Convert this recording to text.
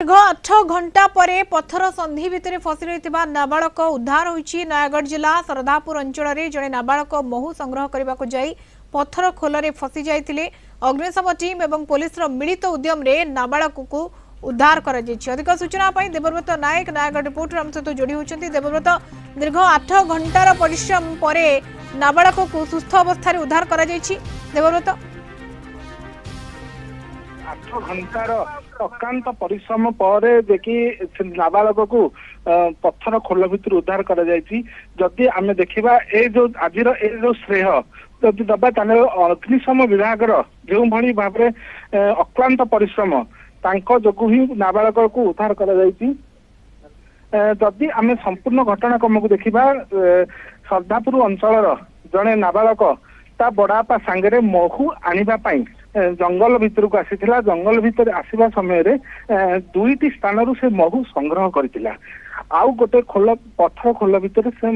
दीर्घ 8 घंटा परे पत्थर संधि भितर फसी रही नाबालक उद्धार होईछि। नयागढ़ जिला सरदापुर अंचल में जड़े नाबालक महू संग्रह करने को जाई पत्थर खोल फसी जाइतिले। अग्निशम टीम एवं पुलिस मिलित उद्यम रे नाबालक को उद्धार कर। अधिक सूचना देवव्रत नायक नयागढ़ रिपोर्टर आम सहित जोड़ी होती। देवव्रत, दीर्घ 8 घंटार परिश्रम पर नाबालक को सुस्थ अवस्था उद्धार कर। देवव्रत, 8 घंटार अक्लांत परिश्रम पर देखी नाबालक को पत्थर खोल भितर उद्धार कर। जदि आम देखा आज जो श्रेय जदि दबा अग्निशम विभाग जो भाव अक्लांत परिश्रम जो ही नाबालक को उद्धार कर। जदि आम संपूर्ण घटनाक्रम को देखा सरदापुर अंचल जड़े नाबालक ता बड़ापा सांगे महू आने जंगल भितर को आसीथिला। जंगल भितर आसीबा समय रे दुईटी स्थान से महू संग्रह करथिला। आउ गोटे खोल पत्थर खोल भितर से